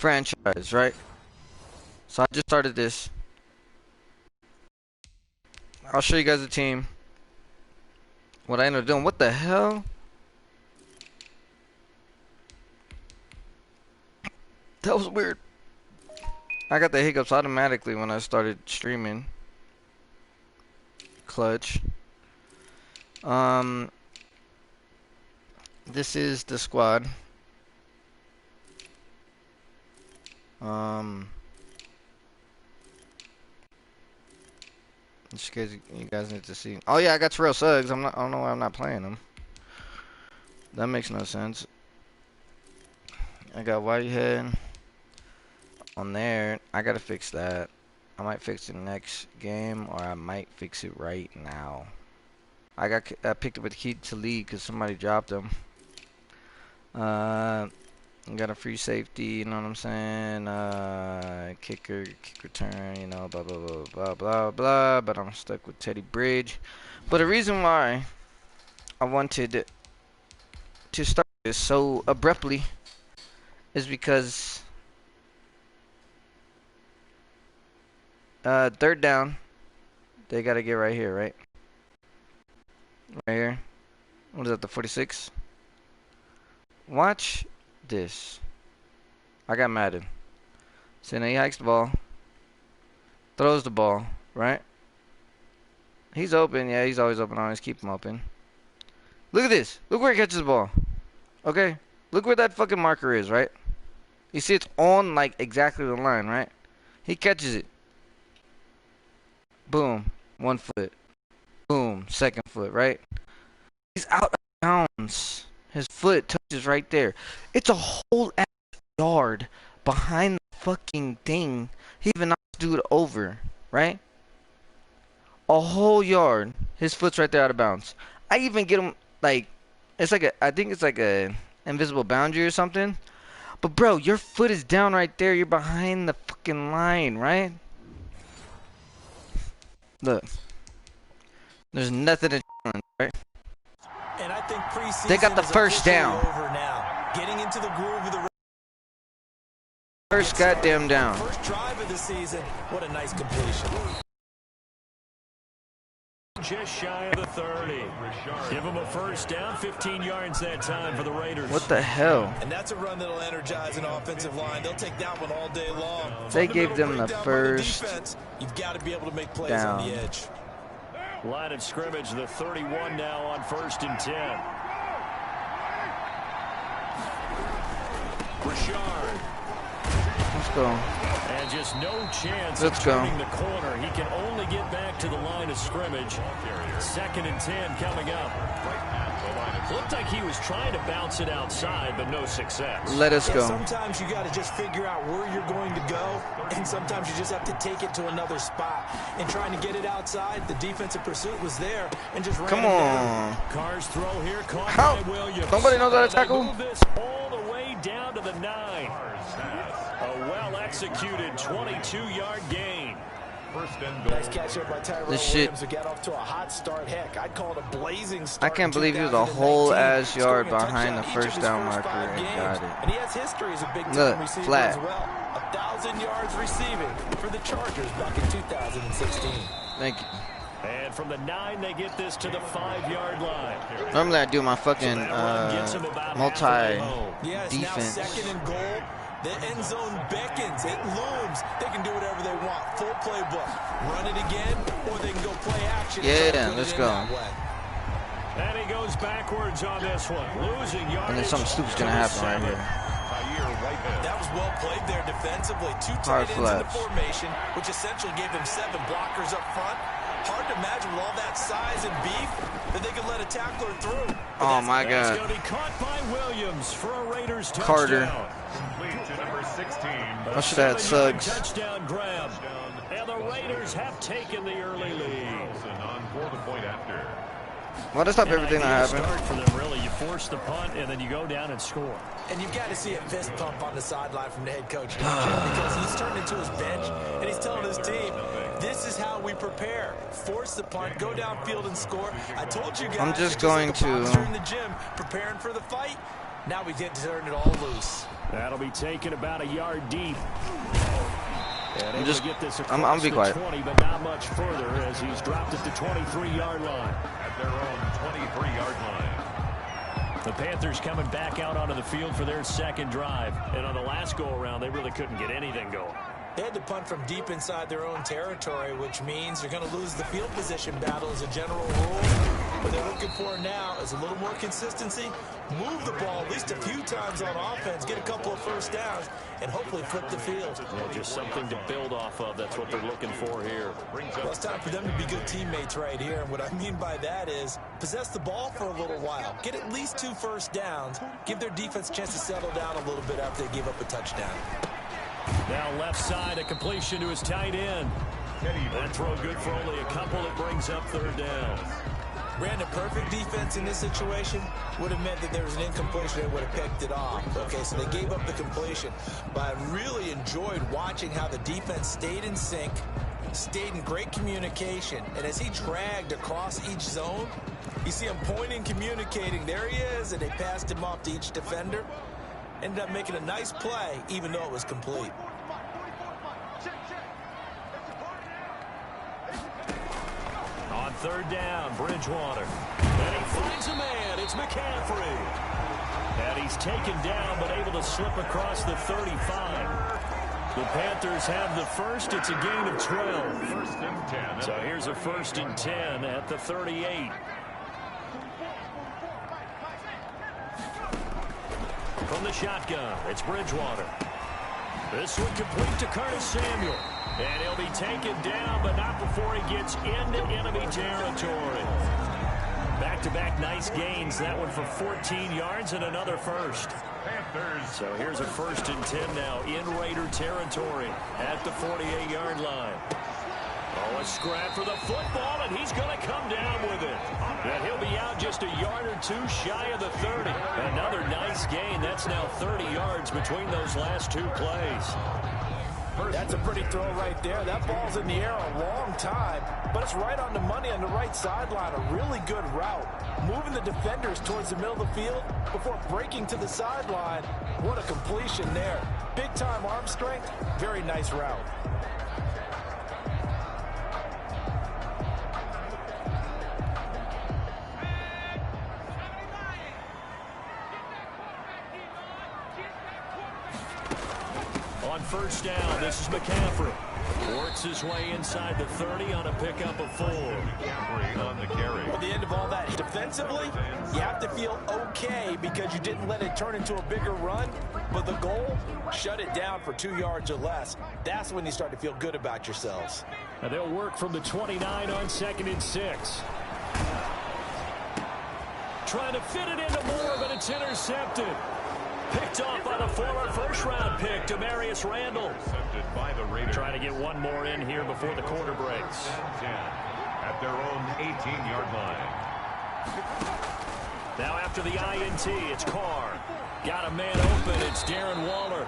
franchise, right? So I just started this. I'll show you guys the team. What I ended up doing. What the hell? That was weird. I got the hiccups automatically when I started streaming. Clutch. This is the squad. You guys need to see. Oh yeah, I got Terrell Suggs. I don't know why I'm not playing him. That makes no sense. I got Whitehead on there. I gotta fix that. I might fix it next game, or I might fix it right now. I picked up a key to league because somebody dropped him. Got a free safety, you know what I'm saying? Kick return, you know, blah, blah, blah, blah, blah, blah. But I'm stuck with Teddy Bridge. But the reason why I wanted to start this so abruptly is because third down, they got to get right here, right? Right here. What is that, the 46? Watch this. I got Madden. So now he hikes the ball, throws the ball, right? He's open. Yeah, he's always open. I always keep him open. Look at this. Look where he catches the ball. Okay? Look where that fucking marker is, right? You see it's on, like, exactly the line, right? He catches it. Boom. 1 foot. Boom. 2nd foot, right? He's out of bounds. His foot touches right there. It's a whole ass yard behind the fucking thing. He even knocks dude over, right? A whole yard. His foot's right there out of bounds. I even get him, like, it's like I think it's like a invisible boundary or something. But bro, your foot is down right there. You're behind the fucking line, right? Look. There's nothing to right? And I think preseason they got the first down. Over now. Getting into the groove of the first goddamn down. First drive of the season. What a nice completion. Just shy of the 30. Give him a first down, 15 yards that time for the Raiders. What the hell? And that's a run that'll energize an offensive line. They'll take that one all day long. They gave them the first defense, you've got to be able to make plays down. On the edge. Line of scrimmage, the 31 now on 1st and 10. Richard. Let's go. And just no chance Let's of turning the corner. He can only get back to the line of scrimmage. 2nd and 10 coming up. Looked like he was trying to bounce it outside, but no success. Let us go. Sometimes you got to just figure out where you're going to go, and sometimes you just have to take it to another spot. And trying to get it outside, the defensive pursuit was there, and just ran Come on. Carr's throw here caught How? by Williams. Somebody knows how to tackle. Move this all the way down to the 9. A well-executed 22-yard gain. Nice catch up by Tyrell Williams to get off to a hot start. Heck, I'd call it a blazing start. I can't believe he was a whole ass yard behind the first down marker and got it. And he has history as a big time receiver flat. as well. 1,000 yards receiving for the Chargers back in 2016. Thank you. And from the 9, they get this to the 5-yard line. Normally I do my fucking multi yes, defense. Now 2nd and goal. The end zone beckons. It looms. They can do whatever they want. Full playbook. Run it again, or they can go play action. Yeah, let's go. And he goes backwards on this one. Losing yardage. And then something stupid's going to happen right here. That was well played there defensively. 2 tight ends in the formation, which essentially gave them 7 blockers up front. Hard to imagine with all that size and beef that they could let a tackler through. Oh my God. It's going to be caught by Williams for a Raiders touchdown. Carter. I should have had Suggs. Touchdown grab. And the Raiders have taken the early lead. Well, to stop everything that happened. Start for them, really. You force the punt, and then you go down and score. And you've got to see a fist pump on the sideline from the head coach, because he's turned into his bench, and he's telling his team, this is how we prepare. Force the punt, go downfield and score. I told you guys. I'm just going to. In the gym, preparing for the fight. Now we get to turn it all loose. That'll be taken about a yard deep. And able to get this I'm across be the quiet. 20, but not much further as he's dropped at the 23-yard line. At their own 23-yard line. The Panthers coming back out onto the field for their second drive. And on the last go-around, they really couldn't get anything going. They had to punt from deep inside their own territory, which means they're going to lose the field position battle as a general rule. What they're looking for now is a little more consistency, move the ball at least a few times on offense, get a couple of first downs, and hopefully flip the field. Yeah, just something to build off of. That's what they're looking for here. Well, it's time for them to be good teammates right here. And what I mean by that is possess the ball for a little while, get at least 2 first downs, give their defense a chance to settle down a little bit after they give up a touchdown. Now left side, a completion to his tight end. That throw good for only a couple. It brings up third down. Brandon, perfect defense in this situation would have meant that there was an incompletion. They would have picked it off. Okay, so they gave up the completion. But I really enjoyed watching how the defense stayed in sync, stayed in great communication. And as he dragged across each zone, you see him pointing, communicating. There he is, and they passed him off to each defender. Ended up making a nice play, even though it was complete. On third down, Bridgewater. And he finds a man. It's McCaffrey. And he's taken down, but able to slip across the 35. The Panthers have the first. It's a gain of 12. First and 10. So here's a first and 10 at the 38. From the shotgun, it's Bridgewater. This one complete to Curtis Samuel. And he'll be taken down, but not before he gets into enemy territory. Back-to-back nice gains. That one for 14 yards and another first. Panthers. So here's a first and 10 now in Raider territory at the 48-yard line. Oh, a scrap for the football, and he's going to come down with it. And he'll be out just a yard or two shy of the 30. Another nice gain. That's now 30 yards between those last 2 plays. That's a pretty throw right there. That ball's in the air a long time, but it's right on the money on the right sideline. A really good route. Moving the defenders towards the middle of the field before breaking to the sideline. What a completion there. Big-time arm strength. Very nice route. On first down, this is McCaffrey. Works his way inside the 30 on a pickup of 4. McCaffrey on the carry. At the end of all that, defensively, you have to feel okay because you didn't let it turn into a bigger run. But the goal, shut it down for 2 yards or less. That's when you start to feel good about yourselves. And they'll work from the 29 on 2nd and 6. Trying to fit it into Moore, but it's intercepted. Picked off by the former first-round pick, Demarius Randall. Intercepted by the Raiders. Trying to get one more in here before the quarter breaks. 10 at their own 18-yard line. Now after the INT, it's Carr. Got a man open. It's Darren Waller.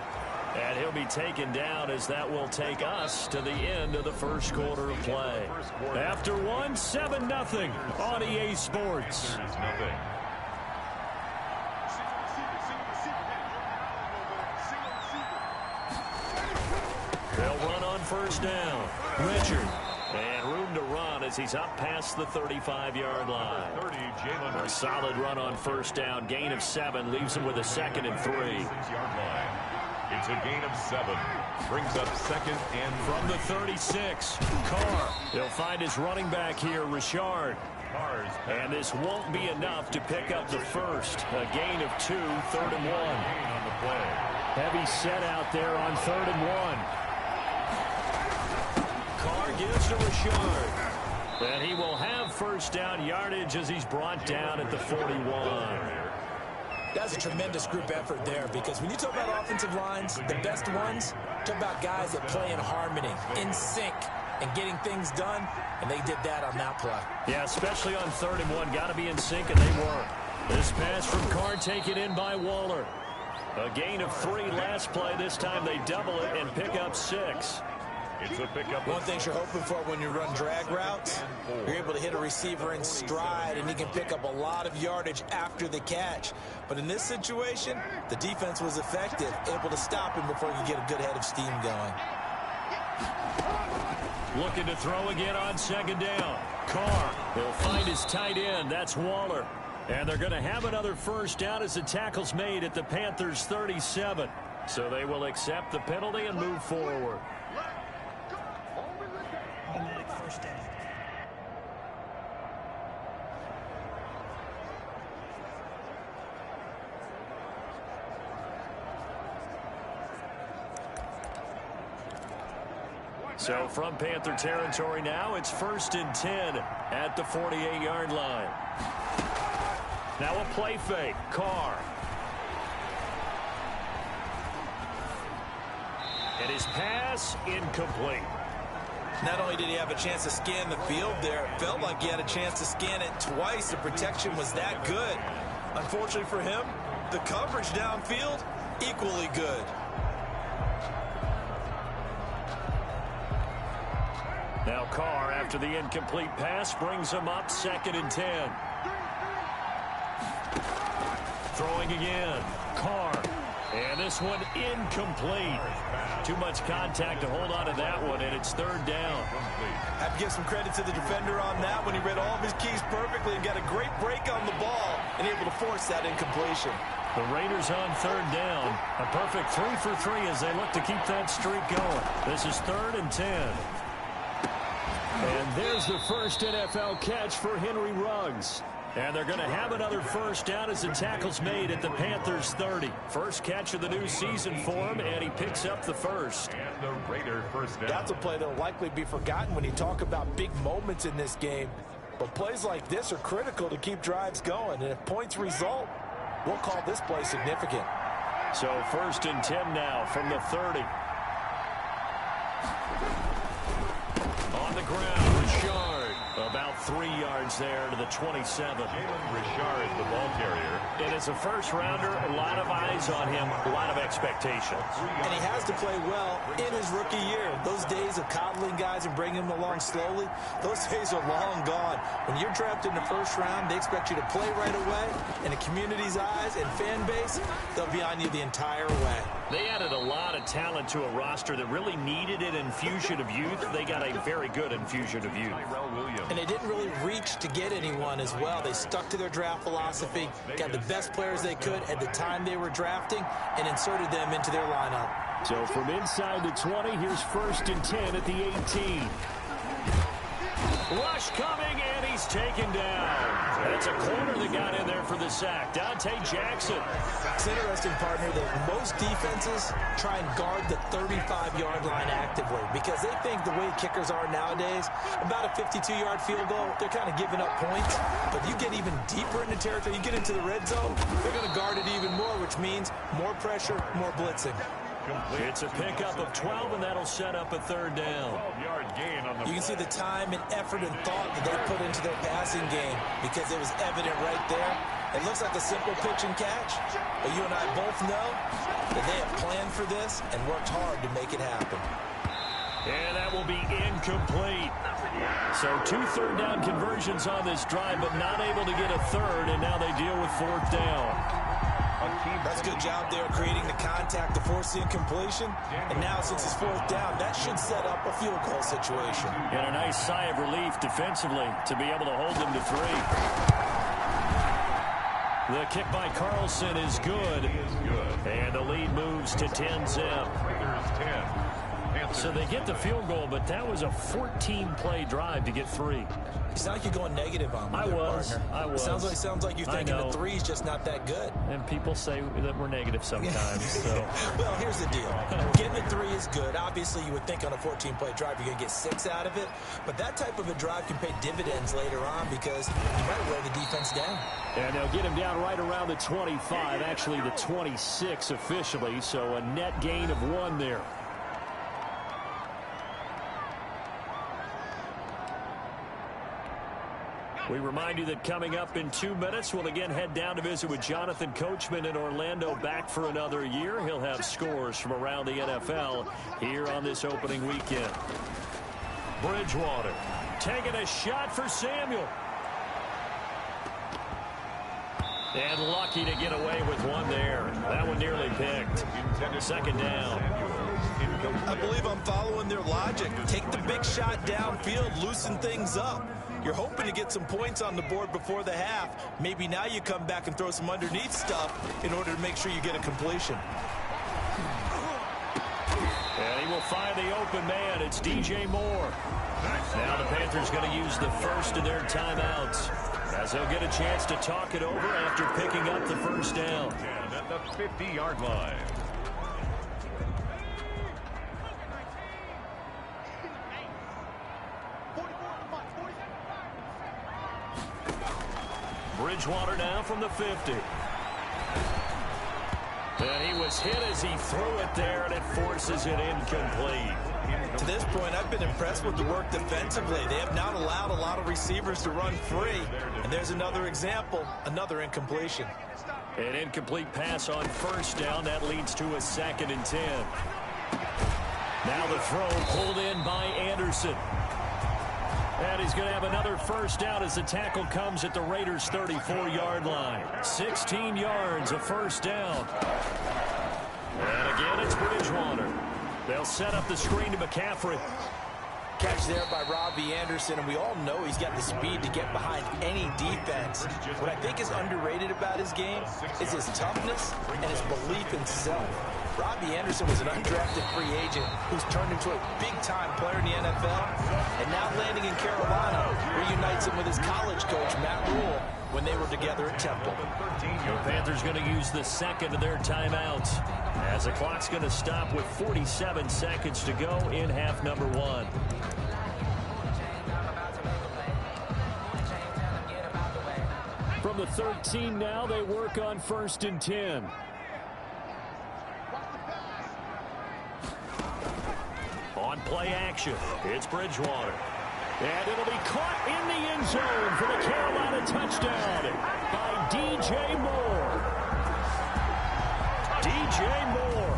And he'll be taken down as that will take us to the end of the first quarter of play. After one, 7-0 on EA Sports. There's nothing. They'll run on first down. Richard. And room to run as he's up past the 35-yard line. 30, Jalen. A solid run on first down. Gain of 7 leaves him with a 2nd and 3. 6-yard line. It's a gain of 7. Brings up 2nd and From the 36, Carr. He'll find his running back here, Richard. Cars. And this won't be enough to pick up the first. A gain of 2, 3rd and 1. Gain on the play. Heavy set out there on 3rd and 1. Carr gives to Richard. And he will have first down yardage as he's brought down at the 41. That's a tremendous group effort there because when you talk about offensive lines, the best ones, talk about guys that play in harmony, in sync, and getting things done, and they did that on that play. Yeah, especially on 3rd and 1. Got to be in sync, and they were. This pass from Carr taken in by Waller. A gain of 3 last play. This time they double it and pick up 6. It's a pickup. One thing you're hoping for when you run drag routes, you're able to hit a receiver in stride, and he can pick up a lot of yardage after the catch. But in this situation, the defense was effective, able to stop him before he could get a good head of steam going. Looking to throw again on second down. Carr will find his tight end. That's Waller. And they're going to have another first down as the tackle's made at the Panthers 37. So they will accept the penalty and move forward. So from Panther territory now, it's 1st and 10 at the 48-yard line. Now a play fake. Carr. And his pass incomplete. Not only did he have a chance to scan the field there, it felt like he had a chance to scan it twice. The protection was that good. Unfortunately for him, the coverage downfield, equally good. Now Carr, after the incomplete pass, brings him up 2nd and 10. Throwing again. Carr. And this one incomplete. Too much contact to hold on to that one, and it's 3rd down. Have to give some credit to the defender on that when he read all of his keys perfectly and got a great break on the ball and able to force that incompletion. The Raiders on 3rd down. A perfect 3 for 3 as they look to keep that streak going. This is 3rd and 10. And there's the first NFL catch for Henry Ruggs. And they're going to have another first down as the tackle's made at the Panthers 30. First catch of the new season for him, and he picks up the first. And the Raider first down. That's a play that will likely be forgotten when you talk about big moments in this game. But plays like this are critical to keep drives going. And if points result, we'll call this play significant. So 1st and 10 now from the 30. On the ground, Richard. About 3 yards there to the 27. Jalen Richard, the ball carrier. And as a first-rounder, a lot of eyes on him, a lot of expectations. And he has to play well in his rookie year. Those days of coddling guys and bringing them along slowly, those days are long gone. When you're drafted in the first round, they expect you to play right away. And the community's eyes and fan base, they'll be on you the entire way. They added a lot of talent to a roster that really needed an infusion of youth. They got a very good infusion of youth. And they didn't really reach to get anyone as well. They stuck to their draft philosophy, got the best players they could at the time they were drafting, and inserted them into their lineup. So from inside the 20, here's 1st and 10 at the 18. Rush coming, and he's taken down. That's a corner that got in there for the sack. Dante Jackson. It's interesting, partner, that most defenses try and guard the 35-yard line actively because they think the way kickers are nowadays, about a 52-yard field goal, they're kind of giving up points. But you get even deeper into territory, you get into the red zone, they're going to guard it even more, which means more pressure, more blitzing. It's a pickup of 12, and that'll set up a 3rd down. 12-yard gain on the You can see the time and effort and thought that they put into their passing game because it was evident right there. It looks like a simple pitch and catch, but you and I both know that they have planned for this and worked hard to make it happen. And that will be incomplete. So 2 third-down conversions on this drive, but not able to get a third, and now they deal with 4th down. That's a good job there creating the contact to force the incompletion. And now since it's 4th down, that should set up a field goal situation. And a nice sigh of relief defensively to be able to hold them to 3. The kick by Carlson is good. And the lead moves to 10-zip. So they get the field goal, but that was a 14-play drive to get 3. It's not like you're going negative on me, partner. I was. Sounds like you're thinking the 3's just not that good. And people say that we're negative sometimes. So. Well, here's the deal. Getting the 3 is good. Obviously, you would think on a 14-play drive you're going to get 6 out of it. But that type of a drive can pay dividends later on because you might wear the defense down. And they'll get him down right around the 25, actually the 26 officially. So a net gain of 1 there. We remind you that coming up in 2 minutes, we'll again head down to visit with Jonathan Coachman in Orlando, back for another year. He'll have scores from around the NFL here on this opening weekend. Bridgewater taking a shot for Samuel. And lucky to get away with one there. That one nearly picked. Second down. I believe I'm following their logic. Take the big shot downfield, loosen things up. You're hoping to get some points on the board before the half. Maybe now you come back and throw some underneath stuff in order to make sure you get a completion. And he will find the open man. It's DJ Moore. Now the Panthers going to use the first of their timeouts, as they'll get a chance to talk it over after picking up the first down. At the 50-yard line. Bridgewater now from the 50. And he was hit as he threw it there, and it forces it incomplete. To this point, I've been impressed with the work defensively. They have not allowed a lot of receivers to run free. And there's another example, another incompletion. An incomplete pass on first down. That leads to a 2nd and 10. Now the throw pulled in by Anderson. And he's going to have another first down as the tackle comes at the Raiders' 34-yard line. 16 yards, a first down. And again, it's Bridgewater. They'll set up the screen to McCaffrey. Catch there by Robbie Anderson, and we all know he's got the speed to get behind any defense. What I think is underrated about his game is his toughness and his belief in self. Robbie Anderson was an undrafted free agent who's turned into a big-time player in the NFL, and now landing in Carolina reunites him with his college coach, Matt Rule, when they were together at Temple. The Panthers going to use the second of their timeouts, as the clock's going to stop with 47 seconds to go in half number 1. From the 13 now, they work on 1st and 10. On play action, it's Bridgewater. And it'll be caught in the end zone for the Carolina touchdown by DJ Moore. DJ Moore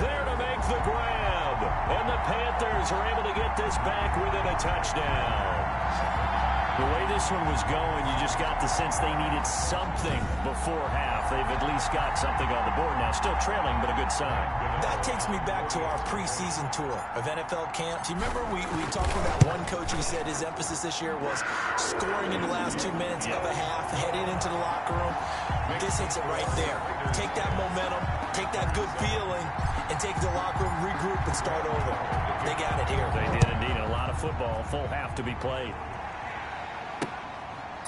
there to make the grab. And the Panthers are able to get this back within a touchdown. The way this one was going, you just got the sense they needed something before half. They've at least got something on the board now. Still trailing, but a good sign. That takes me back to our preseason tour of NFL camps. You remember we talked with that one coach who said his emphasis this year was scoring in the last 2 minutes of a half, heading into the locker room. This hits it right there. Take that momentum, take that good feeling, and take the locker room, regroup, and start over. They got it here. They did indeed. A lot of football, full half to be played.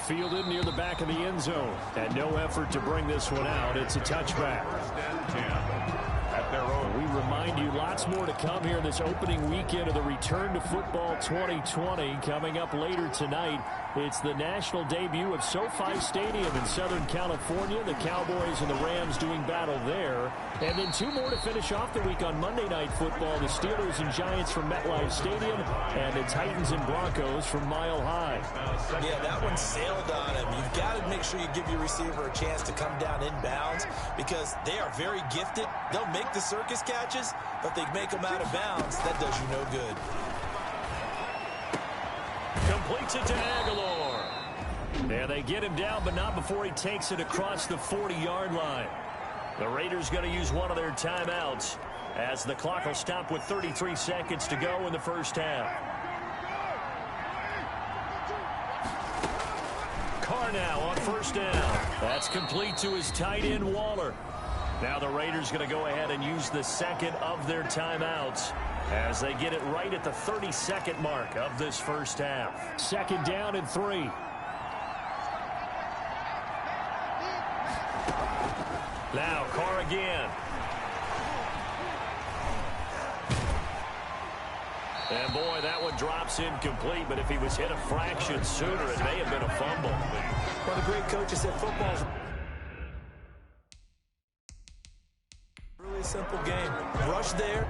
Fielded near the back of the end zone. And no effort to bring this one out. It's a touchback. We remind you, lots more to come here this opening weekend of the Return to Football 2020. Coming up later tonight, it's the national debut of SoFi Stadium in Southern California. The Cowboys and the Rams doing battle there. And then 2 more to finish off the week on Monday Night Football. The Steelers and Giants from MetLife Stadium, and the Titans and Broncos from Mile High. Yeah, that one sailed on him. You've got to make sure you give your receiver a chance to come down inbounds, because they are very gifted. They'll make the circus catches, but they make them out of bounds. That does you no good. Completes it to Aguilar. Yeah, they get him down, but not before he takes it across the 40-yard line. The Raiders going to use one of their timeouts, as the clock will stop with 33 seconds to go in the first half. Carr now on first down. That's complete to his tight end, Waller. Now the Raiders going to go ahead and use the second of their timeouts, as they get it right at the 30-second mark of this first half. 2nd down and 3. Now Carr again. And boy, that one drops incomplete, but if he was hit a fraction sooner, it may have been a fumble. Well, the great coach has said football's really simple game. Rush there,